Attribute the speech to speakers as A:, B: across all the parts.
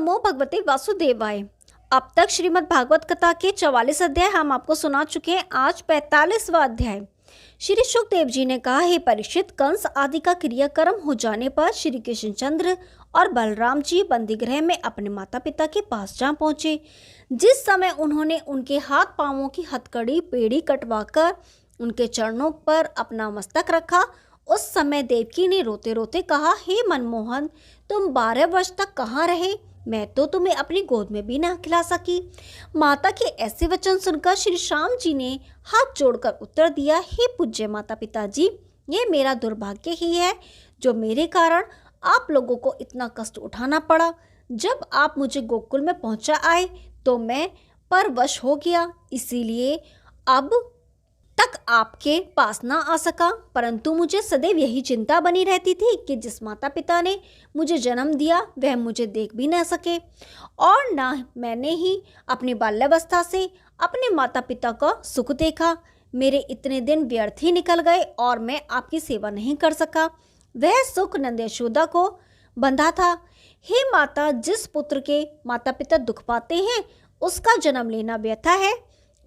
A: नमो भगवते वासुदेवाय। अब तक श्रीमद् भागवत कथा के 44 अध्याय हम आपको सुना चुके हैं। आज 45वां अध्याय। श्री सुखदेव जी ने कहा, हे परीक्षित, कंस आदि का क्रियाक्रम हो जाने पर श्री कृष्णचंद्र और बलराम जी बंदीगृह में अपने माता पिता के पास जा पहुंचे। जिस समय उन्होंने उनके हाथ पांवों की हथकड़ी पेड़ी कटवाकर उनके चरणों पर अपना मस्तक रखा, उस समय देवकी ने रोते रोते कहा, हे मनमोहन, तुम 12 वर्ष तक कहाँ रहे? मैं तो तुम्हें अपनी गोद में भी न खिला सकी। माता के ऐसे वचन सुनकर श्री श्याम जी ने हाथ जोड़कर उत्तर दिया, हे पूज्य माता पिताजी, ये मेरा दुर्भाग्य ही है जो मेरे कारण आप लोगों को इतना कष्ट उठाना पड़ा। जब आप मुझे गोकुल में पहुंचा आए तो मैं परवश हो गया, इसीलिए अब तक आपके पास ना आ सका। परंतु मुझे सदैव यही चिंता बनी रहती थी कि जिस माता पिता ने मुझे जन्म दिया वह मुझे देख भी न सके, और ना मैंने ही अपनी बाल्यावस्था से अपने माता पिता का सुख देखा। मेरे इतने दिन व्यर्थ ही निकल गए और मैं आपकी सेवा नहीं कर सका। वह सुख नंद यशोदा को बंधा था। हे माता, जिस पुत्र के माता पिता दुख पाते हैं उसका जन्म लेना व्यथा है।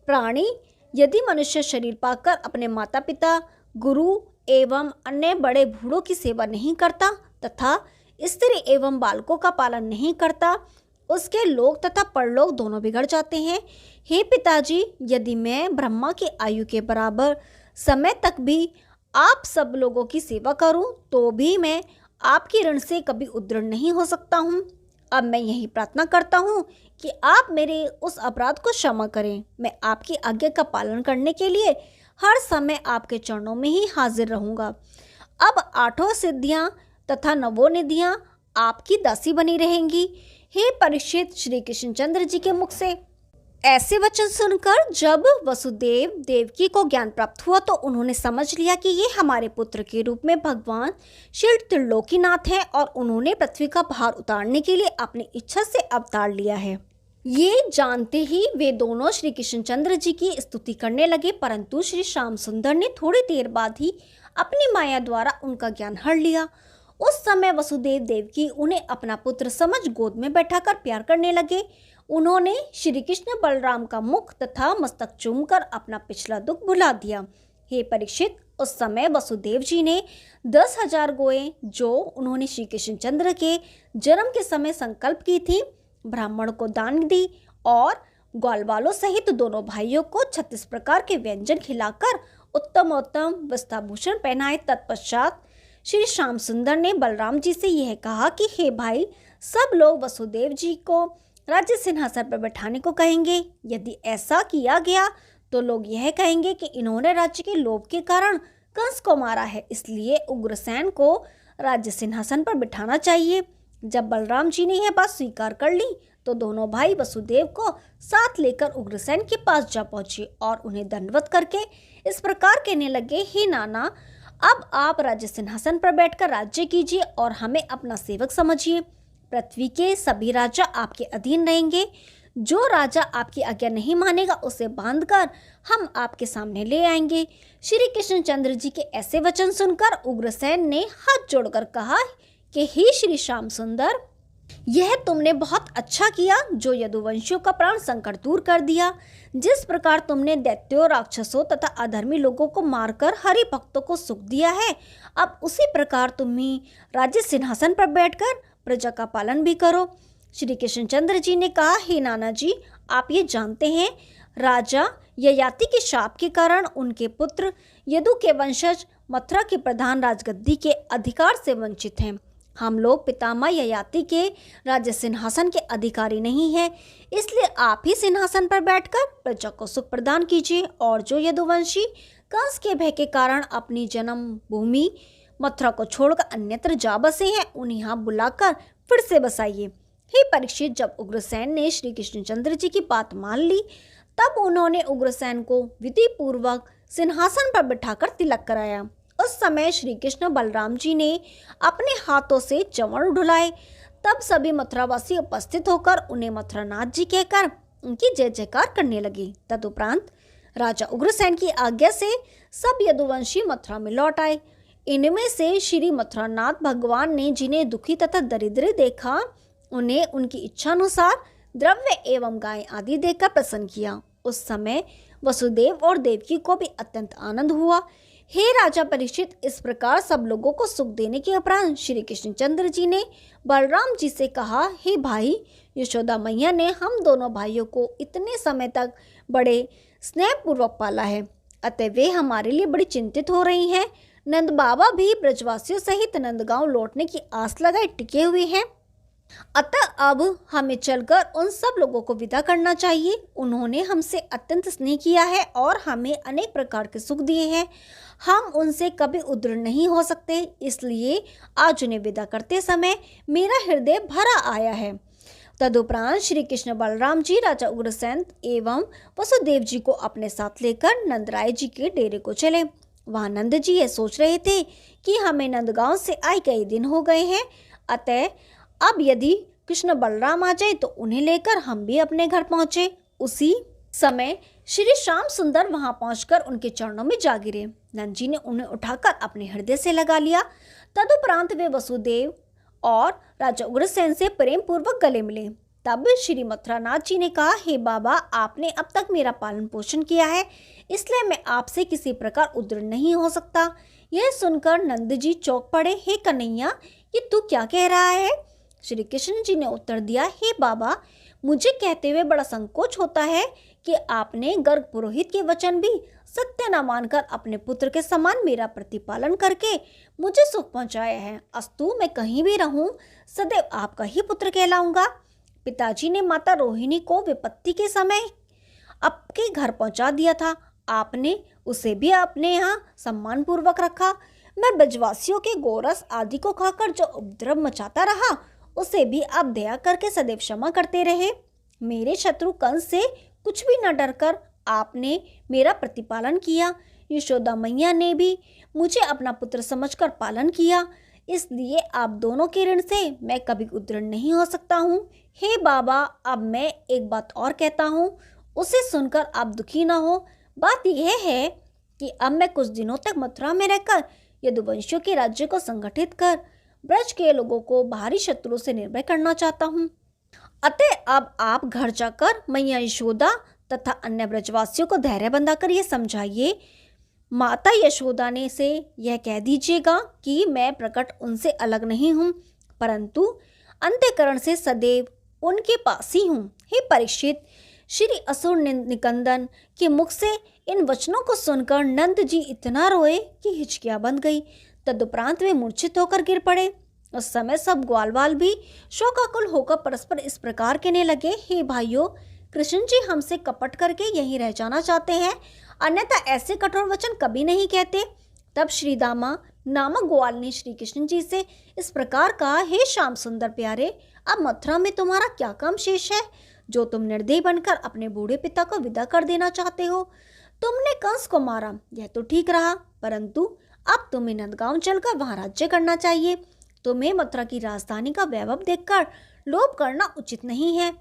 A: प्राणी यदि मनुष्य शरीर पाकर अपने माता पिता, गुरु एवं अन्य बड़े बूढ़ों की सेवा नहीं करता तथा स्त्री एवं बालकों का पालन नहीं करता, उसके लोक तथा परलोक दोनों बिगड़ जाते हैं। हे पिताजी, यदि मैं ब्रह्मा की आयु के बराबर समय तक भी आप सब लोगों की सेवा करूं तो भी मैं आपकी ऋण से कभी उद्दृढ़ नहीं हो सकता हूं। अब मैं यही प्रार्थना करता हूं कि आप मेरे उस अपराध को क्षमा करें। मैं आपकी आज्ञा का पालन करने के लिए हर समय आपके चरणों में ही हाजिर रहूंगा। अब 8 सिद्धियां तथा 9 निधियां आपकी दासी बनी रहेंगी। हे परीक्षित, श्री कृष्णचंद्र जी के मुख से ऐसे वचन सुनकर जब वसुदेव देवकी को ज्ञान प्राप्त हुआ तो उन्होंने समझ लिया कि ये हमारे पुत्र के रूप में भगवान श्री त्रिलोकीनाथ हैं और उन्होंने पृथ्वी का भार उतारने के लिए अपनी इच्छा से अवतार लिया है। ये जानते ही वे दोनों श्री कृष्णचंद्र जी की स्तुति करने लगे, परंतु श्री श्याम सुंदर ने थोड़ी देर बाद ही अपनी माया द्वारा उनका ज्ञान हर लिया। उस समय वसुदेव देवकी उन्हें अपना पुत्र समझ गोद में बैठाकर प्यार करने लगे। उन्होंने श्री कृष्ण बलराम का मुख तथा मस्तक चूमकर अपना पिछला दुख भुला दिया। हे परीक्षित, उस समय वसुदेव जी ने 10,000 गोएं जो उन्होंने श्री कृष्णचंद्र के जन्म के समय संकल्प की थी ब्राह्मण को दान दी और ग्वाल वालों सहित दोनों भाइयों को 36 प्रकार के व्यंजन खिलाकर उत्तम वस्त्राभूषण पहनाए। तत्पश्चात श्री श्याम सुंदर ने बलराम जी से यह कहा कि हे भाई, सब लोग वसुदेव जी को राज्य सिंहासन पर बैठाने को कहेंगे। यदि ऐसा किया गया तो लोग यह कहेंगे कि इन्होंने राज्य के लोभ के कारण कंस को मारा है, इसलिए उग्रसेन को राज्य सिंहासन पर बिठाना चाहिए। जब बलराम जी ने यह बात स्वीकार कर ली तो दोनों भाई वसुदेव को साथ लेकर उग्रसेन के पास जा पहुंचे और उन्हें दंडवत करके इस प्रकार कहने लगे, हे नाना, अब आप राज्य सिंहासन पर बैठकर राज्य कीजिए और हमें अपना सेवक समझिए। पृथ्वी के सभी राजा आपके अधीन रहेंगे। जो राजा आपकी आज्ञा नहीं मानेगा उसे बांधकर हम आपके सामने ले आएंगे। श्री कृष्णचंद्र जी के ऐसे वचन सुनकर उग्रसेन ने हाथ जोड़कर कहा कि हे श्री श्याम सुंदर, यह तुमने बहुत अच्छा किया जो यदुवंशियों का प्राण संकट दूर कर दिया। जिस प्रकार तुमने दैत्यों, राक्षसों तथा अधर्मी लोगों को मारकर हरि भक्तों को सुख दिया है, अब उसी प्रकार तुम ही राज्य सिंहासन पर बैठकर प्रजा का पालन भी करो। श्री कृष्णचंद्र जी ने कहा, हे नाना जी, आप ये जानते हैं राजा ययाति के शाप के कारण उनके पुत्र यदु के वंशज मथुरा के प्रधान राजगद्दी के अधिकार से वंचित हैं। हम लोग पितामह ययाति के राज्य सिंहासन के अधिकारी नहीं हैं, इसलिए आप ही सिंहासन पर बैठकर प्रजा को सुख प्रदान कीजिए। और जो यदुवंशी कंस के भय के कारण अपनी जन्म भूमि मथुरा को छोड़कर अन्यत्र जा बसे हैं, उन्हें यहाँ बुलाकर फिर से बसाइए। हे परीक्षित, जब उग्रसेन ने श्री कृष्णचंद्र जी की बात मान ली तब उन्होंने उग्रसेन को विधि पूर्वक सिंहासन पर बिठाकर तिलक कराया। उस समय श्री कृष्ण बलराम जी ने अपने हाथों से च्वरण ढुलाए। तब सभी मथुरावासी उपस्थित होकर उन्हें मथुरानाथ जी कहकर उनकी जय जयकार करने लगे। तदुपरांत राजा उग्रसेन की आज्ञा से सब यदुवंशी मथुरा में लौट आए। इनमें से श्री मथुरानाथ भगवान ने जिन्हें दुखी तथा दरिद्र देखा उन्हें उनकी इच्छा अनुसार द्रव्य एवं गाय आदि देकर प्रसन्न किया। उस समय वसुदेव और देवकी को भी अत्यंत आनंद हुआ। हे राजा परीक्षित, इस प्रकार सब लोगों को सुख देने के उपरांत श्री कृष्णचंद्र जी ने बलराम जी से कहा, हे भाई, यशोदा मैया ने हम दोनों भाइयों को इतने समय तक बड़े स्नेहपूर्वक पाला है, अतः वे हमारे लिए बड़ी चिंतित हो रही हैं। नंद बाबा भी ब्रजवासियों सहित नंदगांव लौटने की आस लगाए टिके हुए हैं, अतः अब हमें चलकर उन सब लोगों को विदा करना चाहिए। उन्होंने हमसे अत्यंत स्नेह किया है और हमें अनेक प्रकार के सुख दिए हैं। हम उनसे कभी उद्र नहीं हो सकते, इसलिए आज उन्हें विदा करते समय मेरा हृदय भरा आया है। तदुपरांत श्री कृष्ण बलराम जी राजा उग्रसेन एवं वसुदेव जी को अपने साथ लेकर नंदराय जी के डेरे को चले। वहां नंद जी ये सोच रहे थे कि हमें नंदगांव से आए कई दिन हो गए हैं, अतः अब यदि कृष्ण बलराम आ जाए तो उन्हें लेकर हम भी अपने घर पहुंचे। उसी समय श्री श्याम सुंदर वहां पहुंचकर उनके चरणों में जा गिरे। नंद जी ने उन्हें उठाकर अपने हृदय से लगा लिया। तदुपरांत वे वसुदेव और राजा उग्रसेन से प्रेम पूर्वक गले मिले। तब श्री मथुरानाथ जी ने कहा, हे बाबा, आपने अब तक मेरा पालन पोषण किया है, इसलिए मैं आपसे किसी प्रकार उद्र नहीं हो सकता। यह सुनकर नंद जी चौंक पड़े। हे कन्हैया, ये तू क्या कह रहा है? श्री कृष्ण जी ने उत्तर दिया, हे बाबा, मुझे कहते हुए बड़ा संकोच होता है कि आपने गर्ग पुरोहित के वचन भी सत्य न मानकर अपने पुत्र के समान मेरा प्रतिपालन करके मुझे सुख पहुंचाया है। अस्तु, मैं कहीं भी रहूं सदैव आपका ही पुत्र कहलाऊंगा। पिताजी ने माता रोहिणी को विपत्ति के समय आपके घर पहुंचा दिया था, आपने उसे भी अपने यहाँ सम्मान पूर्वक रखा। मैं ब्रजवासियों के गोरस आदि को खाकर जो उपद्रव मचाता रहा, उसे भी आप दया करके सदैव क्षमा करते रहे। मेरे शत्रु कंस से कुछ भी न डरकर आपने मेरा प्रतिपालन किया। यशोदा मैया ने भी मुझे अपना पुत्र समझकर पालन किया, इसलिए आप दोनों के ऋण से मैं कभी उद्दंड नहीं हो सकता हूँ। हे बाबा, अब मैं एक बात और कहता हूँ, उसे सुनकर आप दुखी न हो। बात यह है कि अब मैं कुछ दिनों तक मथुरा में रहकर यदुवंशियों के राज्य को संगठित कर ब्रज के लोगों को बाहरी शत्रुओं से निर्भय करना चाहता हूँ। अतः अब आप घर जाकर मैया यशोदा तथा अन्य ब्रजवासियों को धैर्य बंधाकर यह समझाइए, माता यशोदा ने से यह कह दीजिएगा कि मैं प्रकट उनसे अलग नहीं हूँ, परंतु अंतःकरण से सदैव उनके पास ही हूँ। हे परीक्षित, श्री असुर निकंदन के मुख से इन वचनों को सुनकर नंद जी इतना रोए कि हिचकियां बंध गई। तदुपरांत वे मूर्छित होकर गिर पड़े। उस समय सब ग्वालवाल भी शोकाकुल होकर परस्पर इस प्रकार कहने लगे, हे भाइयों, कृष्ण जी हमसे कपट करके यहीं रह जाना चाहते हैं, अन्यथा ऐसे कठोर वचन कभी नहीं कहते। तब श्री दामा नामक ग्वाल ने श्री कृष्ण जी से इस प्रकार कहा, हे श्याम सुंदर प्यारे, अब मथुरा में तुम्हारा क्या काम शेष है जो तुम निर्दयी बनकर अपने बूढ़े पिता को विदा कर देना चाहते हो? तुमने कंस को मारा, यह तो ठीक रहा, परंतु अब तुम्हें नंदगांव चलकर वहां राज्य करना चाहिए। तुम्हें मथुरा की राजधानी का वैभव देखकर लोभ करना उचित नहीं है।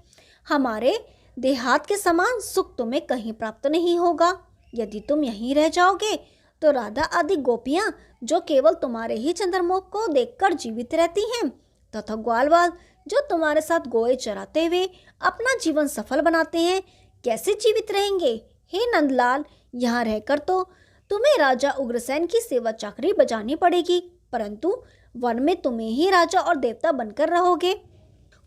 A: हमारे देहात के समान सुख तुम्हें कहीं प्राप्त नहीं होगा। यदि तुम यहीं रह जाओगे तो राधा आदि गोपियां जो केवल तुम्हारे ही चंद्रमुख को देखकर जीवित रहती हैं तथा ग्वालवाल जो तुम्हारे साथ गोए चराते हुए अपना जीवन सफल बनाते हैं, कैसे जीवित रहेंगे? हे नंदलाल, यहाँ रहकर तो तुम्हें राजा उग्रसेन की सेवा चाकरी बजानी पड़ेगी, परंतु वन में तुम्हें ही राजा और देवता बनकर रहोगे।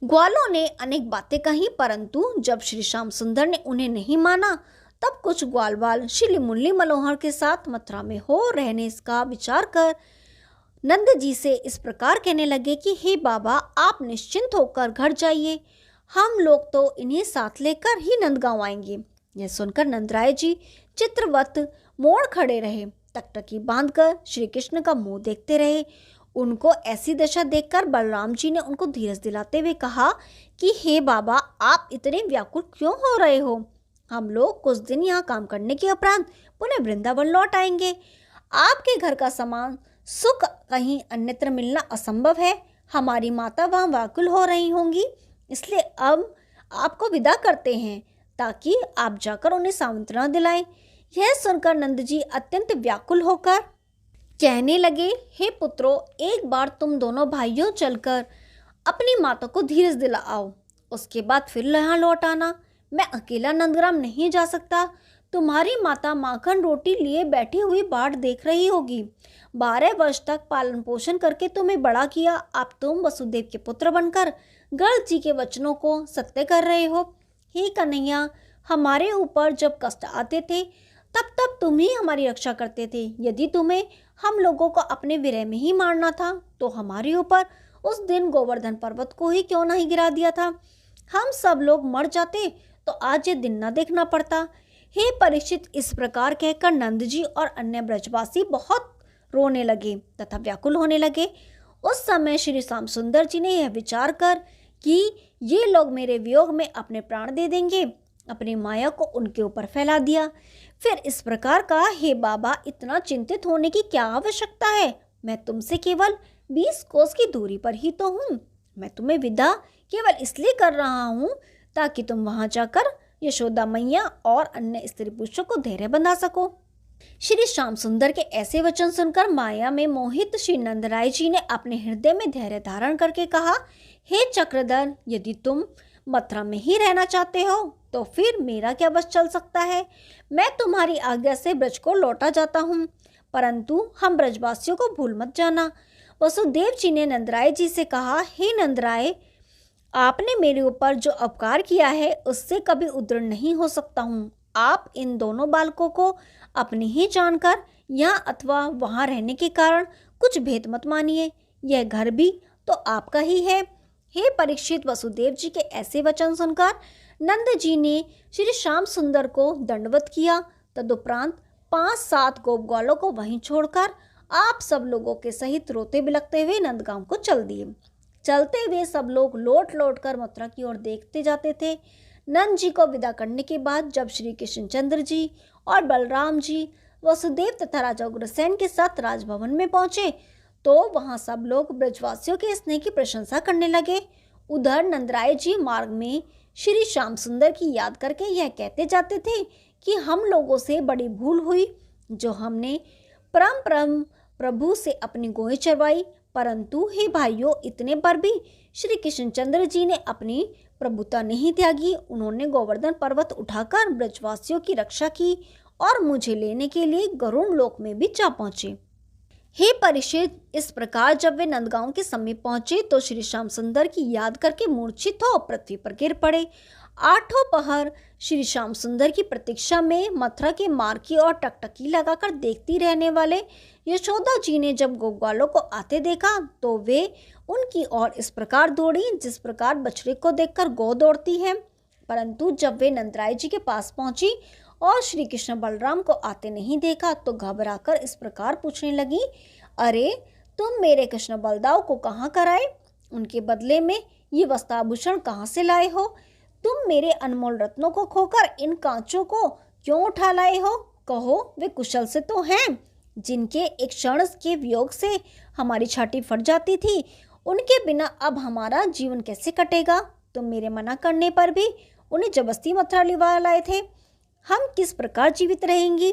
A: ग्वालों ने अनेक बातें कही, परंतु जब श्री श्याम सुंदर ने उन्हें नहीं माना, तब कुछ ग्वालवाल श्री मुरली मनोहर के साथ मथुरा में हो रहने का विचार कर नंद जी से इस प्रकार कहने लगे कि हे बाबा, आप निश्चिंत होकर घर जाइए, हम लोग तो इन्हें साथ लेकर ही नंदगांव आएंगे। यह सुनकर नंदराय जी चित्रवत मोड़ खड़े रहे, टकटकी बांधकर श्री कृष्ण का मुंह देखते रहे। उनको ऐसी दशा देखकर बलराम जी ने उनको धीरज दिलाते हुए कहा कि हे बाबा, आप इतने व्याकुल क्यों हो रहे हो? हम लोग कुछ दिन यहाँ काम करने के उपरांत पुनः वृंदावन लौट आएंगे। आपके घर का समान सुख कहीं अन्यत्र मिलना असंभव है। हमारी माता वहाँ व्याकुल हो रही होंगी, इसलिए अब आपको विदा करते हैं ताकि आप जाकर उन्हें सांत्वना दिलाएं। यह सुनकर नंद जी अत्यंत व्याकुल होकर कहने लगे, हे पुत्रों, एक बार तुम दोनों भाइयों चलकर अपनी माता को धीरज दिला आओ, उसके बाद फिर यहाँ लौट आना। मैं अकेला नंदग्राम नहीं जा सकता। तुम्हारी माता माखन रोटी लिए बैठी हुई बाट देख रही होगी। 12 वर्ष तक पालन पोषण करके तुम्हें बड़ा किया, अब तुम वसुदेव के पुत्र बनकर गर्ग जी के वचनों को सत्य कर रहे हो। हे कन्हैया, हमारे ऊपर जब कष्ट आते थे तब तब तुम ही हमारी रक्षा करते थे। यदि तुम्हें हम लोगों को अपने विरह में ही मारना था तो हमारे ऊपर उस दिन गोवर्धन पर्वत को ही क्यों नहीं गिरा दिया था। हम सब लोग मर जाते तो आज ये दिन न देखना पड़ता। हे परीक्षित, इस प्रकार कहकर नंद जी और अन्य ब्रजवासी बहुत रोने लगे तथा व्याकुल होने लगे। उस समय श्री श्याम सुंदर जी ने यह विचार कर कि ये लोग मेरे वियोग में अपने प्राण दे देंगे, अपनी माया को उनके ऊपर फैला दिया। फिर इस प्रकार कहा, हे बाबा, इतना चिंतित होने की क्या आवश्यकता है। मैं तुमसे केवल 20 कोस की दूरी पर ही तो हूँ। मैं तुम्हें विदा केवल इसलिए कर रहा हूँ ताकि तुम वहां जाकर यशोदा मैया और अन्य स्त्री पुरुषों को धैर्य बंधा सको। श्री श्याम सुंदर के ऐसे वचन सुनकर माया में मोहित श्री नंदराय जी ने अपने हृदय में धैर्य धारण करके कहा, हे चक्रधर, यदि तुम मथुरा में ही रहना चाहते हो तो फिर मेरा क्या बस चल सकता है। मैं तुम्हारी आज्ञा से ब्रज को लौटा जाता हूँ, परंतु हम ब्रजवासियों को भूल मत जाना। वसुदेव जी ने नंदराय जी से कहा, हे नंदराय, आपने मेरे ऊपर जो उपकार किया है उससे कभी उद्दंड नहीं हो सकता हूँ। आप इन दोनों बालकों को अपने ही जानकर यहाँ अथवा वहाँ रहने के कारण कुछ भेद मत मानिए। यह घर भी तो आपका ही है। हे परीक्षित, वसुदेव जी के ऐसे वचन सुनकर नंद जी ने श्री श्याम सुंदर को दंडवत किया। तदुपरांत 5-7 गोप ग्वालों को वहीं छोड़कर आप सब लोगों के सहित रोते बिलखते हुए नंदगांव को चल दिए। चलते हुए सब लोग लौट लौट कर मथुरा की ओर देखते जाते थे। नंद जी को विदा करने के बाद जब श्री कृष्णचंद्र जी और बलराम जी वसुदेव तथा राजा उग्रसेन के साथ राजभवन में पहुंचे तो वहां सब लोग ब्रजवासियों के स्नेह की प्रशंसा करने लगे। उधर नंदराय जी मार्ग में श्री श्याम सुंदर की याद करके यह कहते जाते थे कि हम लोगों से बड़ी भूल हुई जो हमने परम प्रभु से अपनी गोएं चरवाई, परंतु हे भाइयों, इतने पर भी श्री कृष्णचंद्र जी ने अपनी प्रभुता नहीं त्यागी। उन्होंने गोवर्धन पर्वत उठाकर ब्रजवासियों की रक्षा की और मुझे लेने के लिए गरुड़ लोक में भी जा पहुंचे। हे परीक्षित, इस प्रकार जब वे नंदगांव के समीप पहुंचे तो श्री श्याम सुंदर की याद करके मूर्छित हो पृथ्वी पर गिर पड़े। 8 पहर श्री श्याम सुंदर की प्रतीक्षा में मथुरा के मार्ग की ओर टकटकी लगाकर देखती रहने वाले यशोदा जी ने जब गोग्वालों को आते देखा तो वे उनकी ओर इस प्रकार दौड़ी जिस प्रकार बछड़े को देखकर गौ दौड़ती है। परंतु जब वे नंदराय जी के पास पहुंची और श्री कृष्ण बलराम को आते नहीं देखा तो घबराकर इस प्रकार पूछने लगी, अरे तुम मेरे कृष्ण बलदाव को कहाँ कराए? उनके बदले में ये वस्त्राभूषण कहाँ से लाए हो? तुम मेरे अनमोल रत्नों को खोकर इन कांचों को क्यों उठा लाए हो? कहो, वे कुशल से तो हैं जिनके एक क्षण के वियोग से हमारी छाती फट जाती थी, उनके बिना अब हमारा जीवन कैसे कटेगा? तुम मेरे मना करने पर भी उन्हें जबरदस्ती मथुरा लिवा लाए थे, हम किस प्रकार जीवित रहेंगी?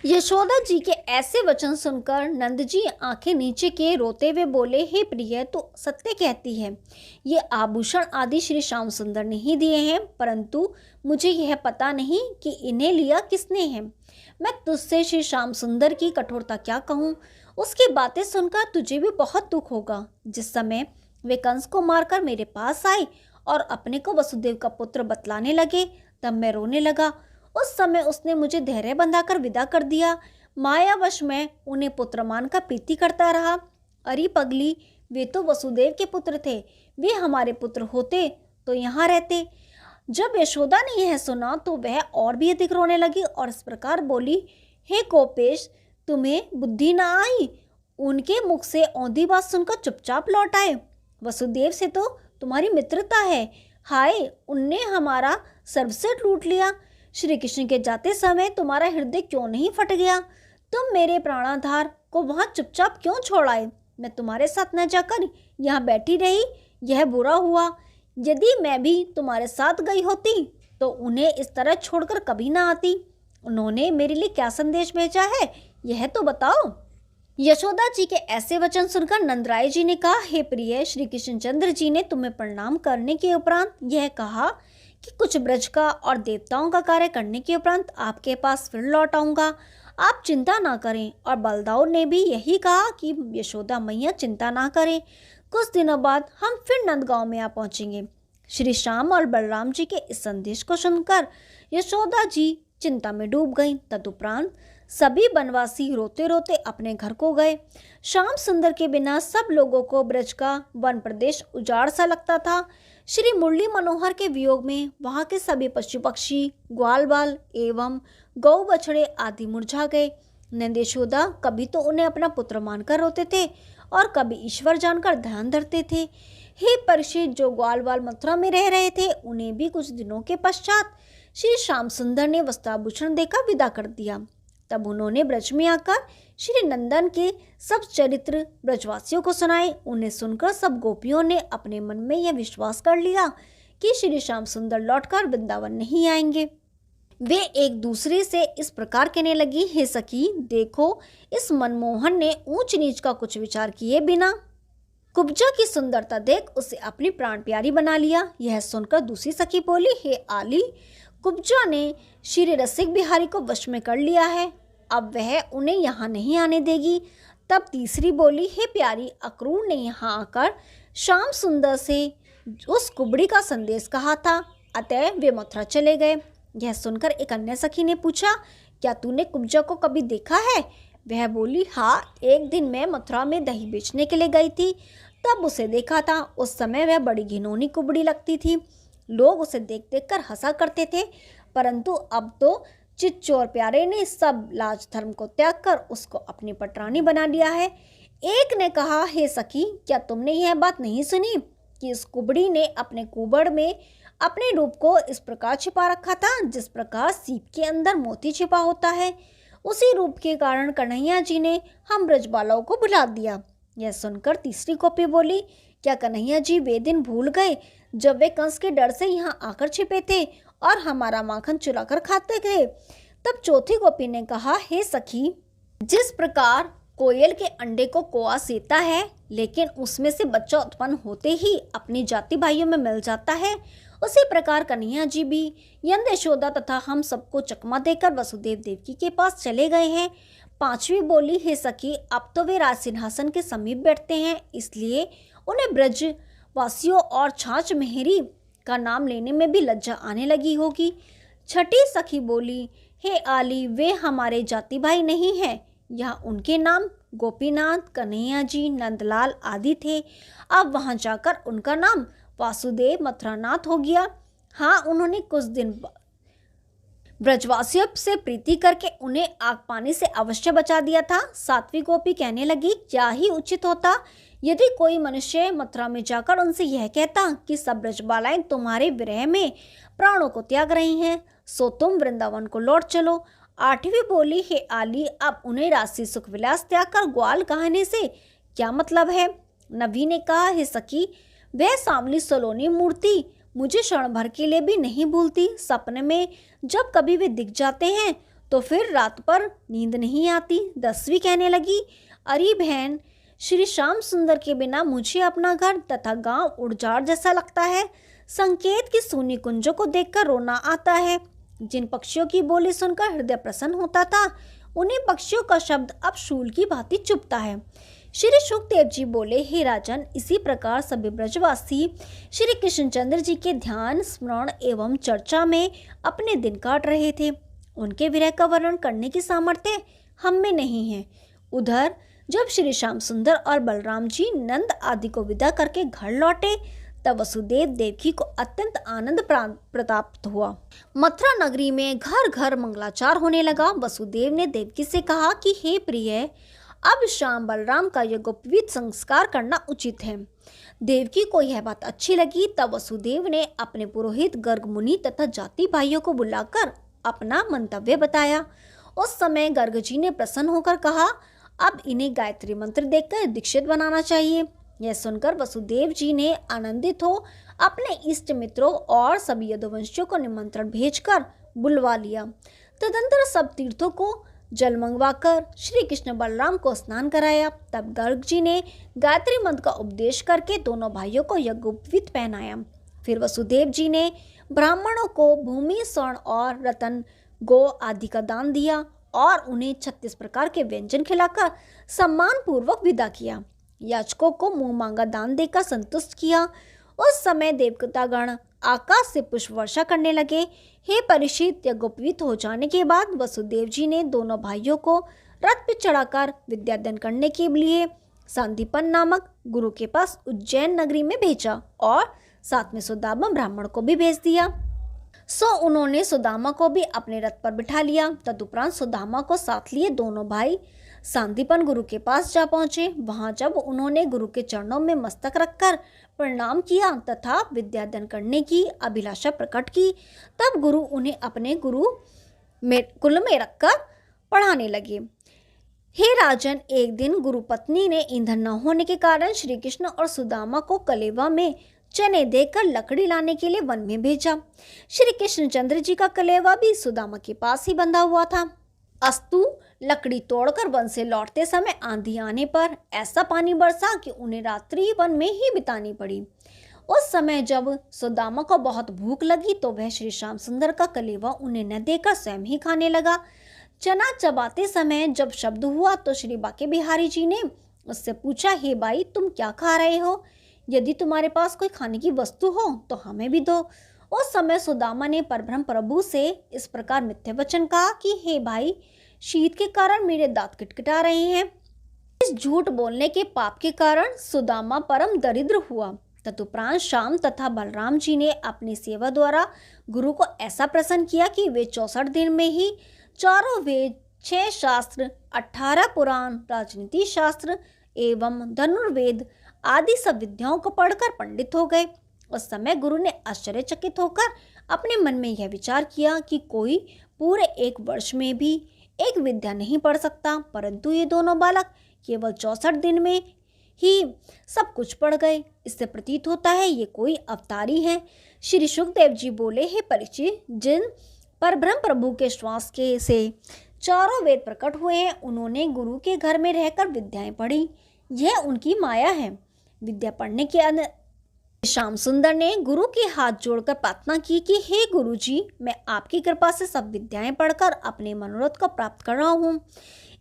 A: यशोदा जी के ऐसे वचन सुनकर नंद जी आंखें नीचे किए रोते हुए बोले, हे प्रिय, तो सत्य कहती है, ये आभूषण आदि श्री श्याम सुंदर ने ही दिए हैं, परंतु मुझे यह पता नहीं कि इन्हें लिया किसने है। मैं तुझसे श्री श्याम सुंदर की कठोरता क्या कहूँ। उसकी बातें सुनकर तुझे भी बहुत दुख होगा। जिस समय वे कंस को मारकर मेरे पास आए और अपने को वसुदेव का पुत्र बतलाने लगे तब मैं रोने लगा। उस समय उसने मुझे धैर्य बंधाकर विदा कर दिया। मायावश में उन्हें पुत्र मानकर प्रीति करता रहा। अरे पगली, वे तो वसुदेव के पुत्र थे, वे हमारे पुत्र होते तो यहाँ रहते। जब यशोदा ने यह सुना तो वह और भी अधिक रोने लगी और इस प्रकार बोली, हे गोपेश, तुम्हें बुद्धि न आई? उनके मुख से औंधी बात सुनकर चुपचाप लौट आए। वसुदेव से तो तुम्हारी मित्रता है, हाय उनने हमारा सर्वस्व लूट लिया। श्री कृष्ण के जाते समय तुम्हारा हृदय क्यों नहीं फट गया? तुम मेरे प्राणाधार को वहां चुपचाप क्यों छोड़ आए? मैं तुम्हारे साथ न जाकर यहाँ बैठी रही, यह बुरा हुआ। यदि मैं भी तुम्हारे साथ गई होती तो उन्हें इस तरह छोड़कर कभी ना आती। उन्होंने मेरे लिए क्या संदेश भेजा है, यह तो बताओ। यशोदा जी के ऐसे वचन सुनकर नंदराय जी ने कहा, हे प्रिय, श्री कृष्णचंद्र जी ने तुम्हें प्रणाम करने के उपरांत यह कहा कि कुछ ब्रज का और देवताओं का कार्य करने के उपरांत आपके पास फिर लौट आऊंगा, आप चिंता ना करें। और बलदाऊ ने भी यही कहा कि यशोदा मैया चिंता ना करें, कुछ दिनों बाद हम फिर नंदगांव में आ पहुंचेंगे। श्री श्याम और बलराम जी के इस संदेश को सुनकर यशोदा जी चिंता में डूब गईं। तदुपरांत सभी वनवासी रोते रोते अपने घर को गए। श्याम सुंदर के बिना सब लोगों को ब्रज का वन प्रदेश उजाड़ सा लगता था। श्री मुरली मनोहर के वियोग में वहां के सभी पशु पक्षी, ग्वाल बाल एवं गौ बछड़े आदि मुरझा गए। नंद यशोदा कभी तो उन्हें अपना पुत्र मानकर रोते थे और कभी ईश्वर जानकर ध्यान धरते थे। हे परीक्षित, जो ग्वाल बाल मथुरा में रह रहे थे, उन्हें भी कुछ दिनों के पश्चात श्री श्याम सुंदर ने वस्त्राभूषण देकर विदा कर दिया। तब उन्होंने ब्रज में आकर श्री नंदन के सब चरित्र ब्रजवासियों को सुनाए। उन्हें सुनकर सब गोपियों ने अपने मन में यह विश्वास कर लिया कि श्री श्याम सुंदर लौटकर वृंदावन नहीं आएंगे। वे एक दूसरे से इस प्रकार कहने लगी, हे सखी, देखो, इस मनमोहन ने ऊंच नीच का कुछ विचार किए बिना कुब्जा की सुंदरता देख उसे अपनी प्राण प्यारी बना लिया। यह सुनकर दूसरी सखी बोली, हे आली, कुब्जा ने श्री रसिक बिहारी को वश में कर लिया है, अब वह उन्हें यहाँ नहीं आने देगी। तब तीसरी बोली, हे प्यारी, अक्रूर ने यहाँ आकर श्याम सुंदर से उस कुबड़ी का संदेश कहा था, अतः वे मथुरा चले गए। यह सुनकर एक अन्य सखी ने पूछा, क्या तूने कुब्जा को कभी देखा है? वह बोली, हाँ, एक दिन मैं मथुरा में दही बेचने के लिए गई थी, तब उसे देखा था। उस समय वह बड़ी घिनौनी कुबड़ी लगती थी, लोग उसे देख देख कर हंसा करते थे, परंतु अब तो चिच्चोर प्यारे ने सब लाज धर्म को त्याग कर उसको अपनी पटरानी बना लिया है। एक ने कहा, हे सखी, क्या तुमने यह बात नहीं सुनी कि इस कुबड़ी ने अपने कुबड़ में अपने रूप को इस प्रकार छिपा रखा था जिस प्रकार सीप के अंदर मोती छिपा होता है। उसी रूप के कारण कन्हैया जी ने हम ब्रजबालाओं को बुला दिया। यह सुनकर तीसरी गोपी बोली, क्या कन्हैया जी वे दिन भूल गए जब वे कंस के डर से यहाँ आकर छिपे थे और हमारा माखन चुरा कर खाते थे? तब चौथी गोपी ने कहा, हे सखी, जिस प्रकार कोयल के अंडे को कौआ सेता है, लेकिन उसमें से बच्चा उत्पन्न होते ही अपनी जाति भाइयों में मिल जाता है, उसी प्रकार कन्हैया जी भी नंद यशोदा तथा हम सबको चकमा देकर वसुदेव देवकी के पास चले गए हैं। पांचवी बोली, हे सखी, अब तो वे राज सिंहासन के समीप बैठते हैं, इसलिए उन्हें ब्रज वासियों और छाछ मेहरी का नाम लेने में भी लज्जा आने लगी होगी। छठी सखी बोली, हे आली, वे हमारे जाति भाई नहीं हैं, यहाँ उनके नाम गोपीनाथ, कन्हैया जी, नंदलाल आदि थे, अब वहाँ जाकर उनका नाम वासुदेव मथुरानाथ हो गया। हाँ, उन्होंने कुछ दिन ब्रजवासियों से प्रीति करके उन्हें आग पानी से अवश्य बचा दिया था। सातवीं गोपी कहने लगी, क्या ही उचित होता यदि कोई मनुष्य मथुरा में जाकर उनसे यह कहता कि सब ब्रजबालाएं तुम्हारे विरह में प्राणों को त्याग रही हैं, सो तुम वृंदावन को लौट चलो। आठवीं बोली, हे आली, अब उन्हें राशि सुख विलास त्याग कर ग्वाल कहने से क्या मतलब है? नवी ने कहा, हे सखी, वह सांवली सलोनी मूर्ति मुझे क्षण भर के लिए भी नहीं भूलती। सपने में जब कभी वे दिख जाते हैं तो फिर रात पर नींद नहीं आती। 10वीं कहने लगी, अरे बहन, श्री श्याम सुंदर के बिना मुझे अपना घर तथा गांव उजाड़ जैसा लगता है। संकेत की सूनी कुंजों को देखकर रोना आता है। जिन पक्षियों की बोली सुनकर हृदय प्रसन्न होता था, उन्हीं पक्षियों का शब्द अब शूल की भांति चुभता है। श्री शुकदेव जी बोले, हे राजन, इसी प्रकार सभी ब्रजवासी श्री कृष्णचंद्र जी के ध्यान, स्मरण एवं चर्चा में अपने दिन काट रहे थे। उनके विरह का वर्णन करने की सामर्थ्य हम में नहीं है। उधर जब श्री श्याम सुंदर और बलराम जी नंद आदि को विदा करके घर लौटे, तब वसुदेव देवकी को अत्यंत आनंद प्राप्त हुआ। मथुरा नगरी में घर घर मंगलाचार होने लगा। वसुदेव ने देवकी से कहा कि हे प्रिय, अब श्याम बलराम का यह गोपविध संस्कार करना उचित है। देवकी को यह बात अच्छी लगी। तब वसुदेव ने अपने पुरोहित गर्ग मुनि तथा जाति भाइयों को बुलाकर अपना मंतव्य बताया। उस समय गर्ग जी ने प्रसन्न होकर कहा, अब इन्हें गायत्री मंत्र देकर दीक्षित बनाना चाहिए। यह सुनकर वसुदेव जी ने आनंदित हो अपने इष्ट मित्रों और सभी यदुवंशियों को निमंत्रण भेजकर बुलवा लिया। तदंतर सब तीर्थों को जल मंगवाकर श्री कृष्ण बलराम को स्नान कराया। तब गर्ग जी ने गायत्री मंत्र का उपदेश करके दोनों भाइयों को यज्ञोपवीत पहनाया। फिर वसुदेव जी ने ब्राह्मणों को भूमि, स्वर्ण और रतन, गो आदि का दान दिया और उन्हें 36 प्रकार के व्यंजन खिलाकर सम्मान पूर्वक विदा किया। याचकों को मुंह मांगा दान देकर संतुष्ट किया। उस समय देवतागण आकाश से पुष्प वर्षा करने लगे। हे परीक्षित, यज्ञोपवीत हो जाने के बाद वसुदेव जी ने दोनों भाइयों को रथ पर चढ़ाकर विद्यादान करने के लिए सांदीपन नामक गुरु के पास उज्जैन नगरी में भेजा और साथ में सुदामा ब्राह्मण को भी भेज दिया। उन्होंने सुदामा को भी अपने रथ पर बिठा लिया। तदुपरांत सुदामा को साथ लिए दोनों भाई सांदीपन गुरु के पास जा पहुंचे। वहां जब उन्होंने गुरु के चरणों में मस्तक रखकर प्रणाम किया तथा विद्यादान करने की अभिलाषा प्रकट की, तब गुरु उन्हें अपने कुल में रखकर पढ़ाने लगे। हे राजन, एक दिन गुरु पत्नी ने ईंधन न होने के कारण श्री कृष्ण और सुदामा को कलेवा में चने देकर लकड़ी लाने के लिए वन में भेजा। श्री कृष्णचंद्र जी का कलेवा भी सुदामा के पास ही बंधा हुआ था। अस्तु, लकड़ी तोड़कर वन से लौटते समय आंधी आने पर ऐसा पानी बरसा कि उन्हें रात्रि वन में ही बितानी पड़ी। उस समय जब सुदामा को बहुत भूख लगी तो वह श्री श्याम सुंदर का कलेवा उन्हें न देकर स्वयं ही खाने लगा। चना चबाते समय जब शब्द हुआ तो श्री बाके बिहारी जी ने उससे पूछा, हे भाई, तुम क्या खा रहे हो? यदि तुम्हारे पास कोई खाने की वस्तु हो तो हमें भी दो। उस समय सुदामा ने परब्रह्म प्रभु से इस प्रकार मिथ्या वचन कहा कि हे भाई, शीत के कारण मेरे दांत किटकिटा रहे हैं। इस झूठ बोलने के पाप के कारण सुदामा परम दरिद्र हुआ। तदुपरांत श्याम तथा बलराम जी ने अपनी सेवा द्वारा गुरु को ऐसा प्रसन्न किया कि वे 64 दिन में ही चारों वेद, 6 शास्त्र, 18 पुराण, राजनीति शास्त्र एवं धनुर्वेद आदि सब विद्याओं को पढ़कर पंडित हो गए। उस समय गुरु ने आश्चर्यचकित होकर अपने मन में यह विचार किया कि कोई पूरे 1 वर्ष में भी एक विद्या नहीं पढ़ सकता, परंतु ये दोनों बालक केवल 64 दिन में ही सब कुछ पढ़ गए। इससे प्रतीत होता है ये कोई अवतारी हैं। श्री सुखदेव जी बोले, हे परीक्षित, जिन पर ब्रह्म प्रभु के श्वास के से चारों वेद प्रकट हुए हैं, उन्होंने गुरु के घर में रहकर विद्याएं पढ़ी। यह उनकी माया है। विद्या पढ़ने के श्याम सुंदर ने गुरु के हाथ जोड़कर प्रार्थना की कि हे गुरु जी, मैं आपकी कृपा से सब विद्याएं पढ़कर अपने मनोरथ को प्राप्त कर रहा हूँ।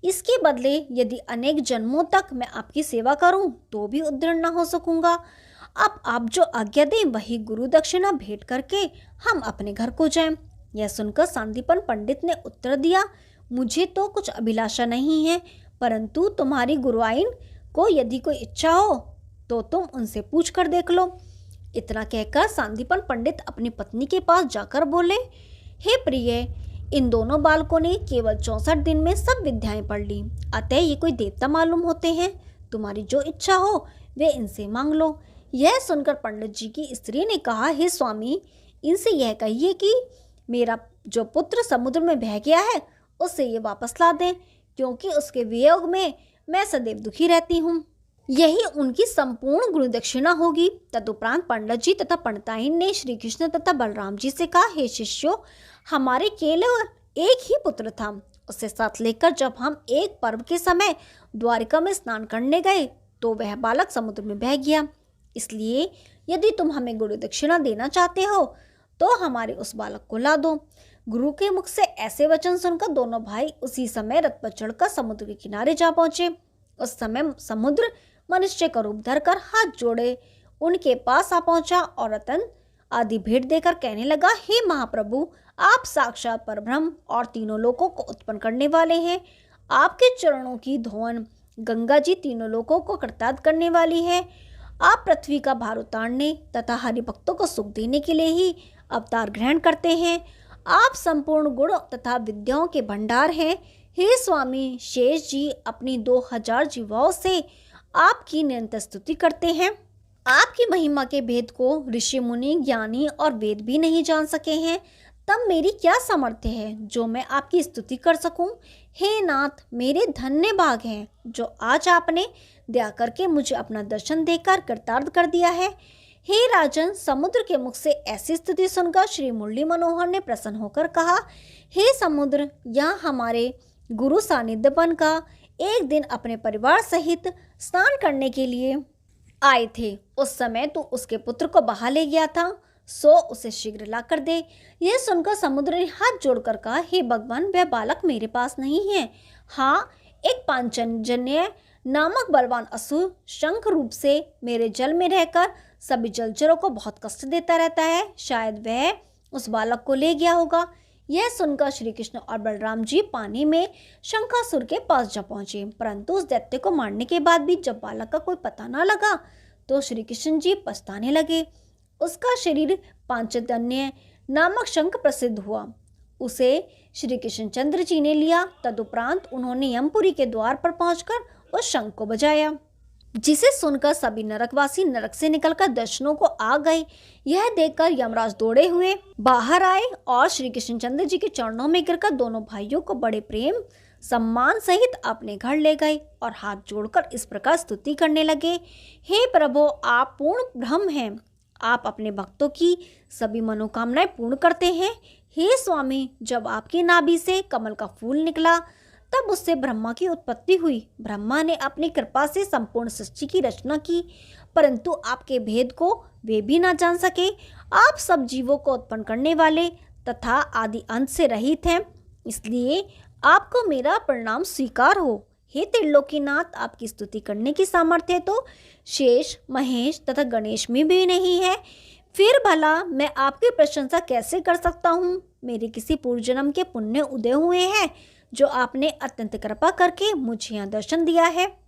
A: इसके बदले यदि अनेक जन्मों तक मैं आपकी सेवा करूं तो भी उद्धार न हो सकूंगा। अब आप जो आज्ञा दें वही गुरु दक्षिणा भेंट करके हम अपने घर को जाएं। यह सुनकर सांदीपन पंडित ने उत्तर दिया, मुझे तो कुछ अभिलाषा नहीं है, परंतु तुम्हारी गुरुआइन को यदि कोई इच्छा हो तो तुम उनसे पूछ कर देख लो। इतना कहकर सांदीपन पंडित अपनी पत्नी के पास जाकर बोले, हे प्रिय, इन दोनों बालकों ने केवल 64 दिन में सब विद्याएं पढ़ ली, अतः ये कोई देवता मालूम होते हैं। तुम्हारी जो इच्छा हो वे इनसे मांग लो। यह सुनकर पंडित जी की स्त्री ने कहा, हे स्वामी, इनसे यह कहिए कि मेरा जो पुत्र समुद्र में बह गया है उससे ये वापस ला दें, क्योंकि उसके वियोग में मैं सदैव दुखी रहती हूँ। यही उनकी संपूर्ण गुरु दक्षिणा होगी। तदुपरांत पंडित जी तथा पंडिताइन ने श्री कृष्ण तथा बलराम जी से कहा, हे शिष्यों, हमारे केवल एक ही पुत्र था। उसे साथ लेकर जब हम एक पर्व के समय द्वारिका में स्नान करने गए तो वह बालक समुद्र में बह गया। इसलिए यदि तुम हमें गुरु दक्षिणा देना चाहते हो तो हमारे उस बालक को ला दो। गुरु के मुख से ऐसे वचन सुनकर दोनों भाई उसी समय रथ पर चढ़कर समुद्र के किनारे जा पहुंचे। उस समय समुद्र मनुष्य का रूप धरकर हाथ जोड़े उनके पास आ पहुंचा और रतन आदि भेंट देकर कहने लगा, हे महाप्रभु, आप साक्षात परब्रह्म और तीनों लोकों को उत्पन्न करने वाले हैं। आपके चरणों की धोवन गंगा जी तीनों लोकों को कृतार्थ करने वाली है। आप पृथ्वी का भार उतारने तथा हरिभक्तों को सुख देने के लिए ही अवतार ग्रहण करते हैं। आप संपूर्ण गुण तथा विद्याओं के भंडार हैं। हे स्वामी, शेष जी अपनी 2000 जीवाओं से आपकी निरंतर स्तुति करते हैं। आपकी महिमा के भेद को ऋषि मुनि, ज्ञानी और वेद भी नहीं जान सके हैं। तब मेरी क्या सामर्थ्य है जो मैं आपकी स्तुति कर सकूं? हे नाथ, मेरे धन्य भाग हैं जो आज आपने दया करके मुझे अपना दर्शन देकर कृतार्थ कर दिया है। हे राजन, समुद्र के मुख से ऐसी स्तुति सुनकर श्री मुरली मनोहर ने प्रसन्न होकर कहा, हे समुद्र, यहाँ हमारे गुरु सानिध्यपन का एक दिन अपने परिवार सहित स्नान करने के लिए आए थे। उस समय तू उसके पुत्र को बहा ले गया था, सो उसे शीघ्र ला कर दे। यह सुनकर समुद्र ने हाथ जोड़कर कहा, हे भगवान, वह बालक मेरे पास नहीं है। हाँ, एक पांचजन्य नामक बलवान असुर शंख रूप से मेरे जल में रहकर सभी जलचरों को बहुत कष्ट देता रहता है। शायद वह उस बालक को ले गया होगा। यह सुनकर श्री कृष्ण और बलराम जी पानी में शंखासुर के पास जा पहुंचे, परंतु उस दैत्य को मारने के बाद भी जब बालक का कोई पता ना लगा तो श्री कृष्ण जी पछताने लगे। उसका शरीर पांचजन्य नामक शंख प्रसिद्ध हुआ। उसे श्री कृष्णचंद्र जी ने लिया। तदुपरांत उन्होंने यमपुरी के द्वार पर पहुंचकर उस शंख को बजाया, जिसे सुनकर सभी नरकवासी नरक से निकलकर दर्शनों को आ गए। यह देखकर यमराज दौड़े हुए बाहर आए और श्री कृष्णचंद्र जी के चरणों में गिरकर दोनों भाइयों को बड़े प्रेम सम्मान सहित अपने घर ले गए और हाथ जोड़कर इस प्रकार स्तुति करने लगे, हे प्रभु, आप पूर्ण ब्रह्म हैं। आप अपने भक्तों की सभी मनोकामनाएं पूर्ण करते हैं। हे स्वामी, जब आपकी नाभि से कमल का फूल निकला तब उससे ब्रह्मा की उत्पत्ति हुई। ब्रह्मा ने अपनी कृपा से संपूर्ण सृष्टि की रचना की, परंतु आपके भेद को वे भी ना जान सके। आप सब जीवों को उत्पन्न करने वाले तथा आदि अंत से रहित हैं, इसलिए आपको मेरा प्रणाम स्वीकार हो। हे त्रिलोकीनाथ, आपकी स्तुति करने की सामर्थ्य तो शेष, महेश तथा गणेश में भी नहीं है। फिर भला मैं आपकी प्रशंसा कैसे कर सकता हूँ? मेरे किसी पूर्व जन्म के पुण्य उदय हुए हैं जो आपने अत्यंत कृपा करके मुझे यहाँ दर्शन दिया है।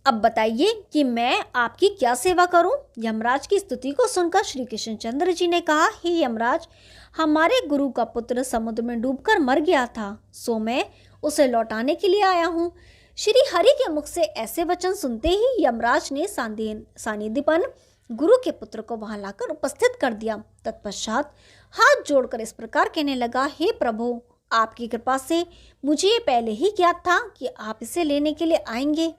A: अब बताइए कि मैं आपकी क्या सेवा करूं? यमराज की स्तुति को सुनकर श्री कृष्णचंद्र जी ने कहा, हे यमराज, हमारे गुरु का पुत्र समुद्र में डूबकर मर गया था, सो मैं उसे लौटाने के लिए आया हूँ। श्री हरि के मुख से ऐसे वचन सुनते ही यमराज ने सानिध्यपन गुरु के पुत्र को वहां लाकर उपस्थित कर दिया। तत्पश्चात हाथ जोड़कर इस प्रकार कहने लगा, हे प्रभु, आपकी कृपा से मुझे ये पहले ही ज्ञात था कि आप इसे लेने के लिए आएंगे,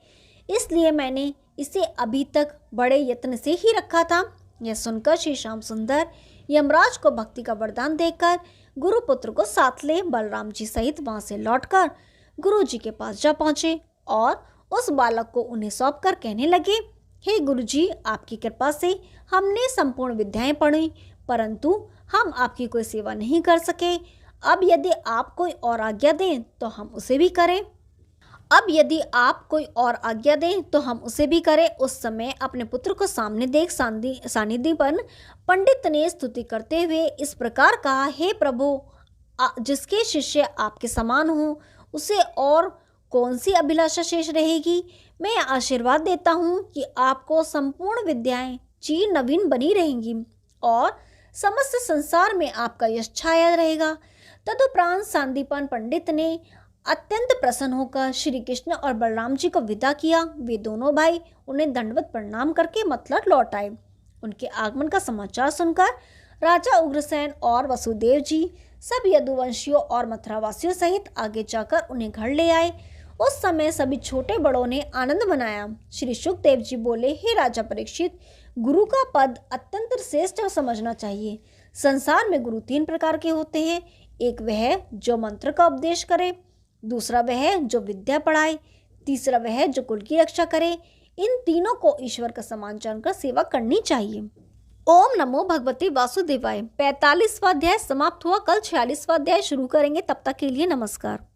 A: इसलिए मैंने इसे अभी तक बड़े यत्न से ही रखा था। यह सुनकर श्री श्याम सुंदर यमराज को भक्ति का वरदान देकर गुरु पुत्र को साथ ले बलराम जी सहित वहां से लौटकर गुरु जी के पास जा पहुंचे और उस बालक को उन्हें सौंप कर कहने लगे, हे गुरु जी, आपकी कृपा से हमने संपूर्ण विद्याएं पढ़ी, परंतु हम आपकी कोई सेवा नहीं कर सके। अब यदि आप कोई और आज्ञा दें तो हम उसे भी करें। उस समय अपने पुत्र को सामने देख सानिध्यपन पंडित ने स्तुति करते हुए इस प्रकार कहा, हे प्रभु, जिसके शिष्य आपके समान हो उसे और कौन सी अभिलाषा शेष रहेगी? मैं आशीर्वाद देता हूँ कि आपको संपूर्ण विद्याएं चीर नवीन बनी रहेंगी और समस्त संसार में आपका यश छाया रहेगा। तदुपरांत सानिध्यपन पंडित ने अत्यंत प्रसन्न होकर श्री कृष्ण और बलराम जी को विदा किया। वे दोनों भाई उन्हें दंडवत प्रणाम करके मतलब लौट आए। उनके आगमन का समाचार सुनकर राजा उग्रसेन और वसुदेव जी सब यदुवंशियों और मथुरावासियों सहित आगे जाकर उन्हें घर ले आए। उस समय सभी छोटे बड़ों ने आनंद मनाया। श्री शुकदेव जी बोले, हे राजा परीक्षित, गुरु का पद अत्यंत श्रेष्ठ समझना चाहिए। संसार में गुरु 3 प्रकार के होते हैं। एक वह जो मंत्र का उपदेश करे, दूसरा वह जो विद्या पढ़ाए, तीसरा वह जो कुल की रक्षा करे। इन तीनों को ईश्वर का समान जानकर सेवा करनी चाहिए। ओम नमो भगवते वासुदेवाय। 45वां अध्याय समाप्त हुआ। कल 46वां अध्याय शुरू करेंगे। तब तक के लिए नमस्कार।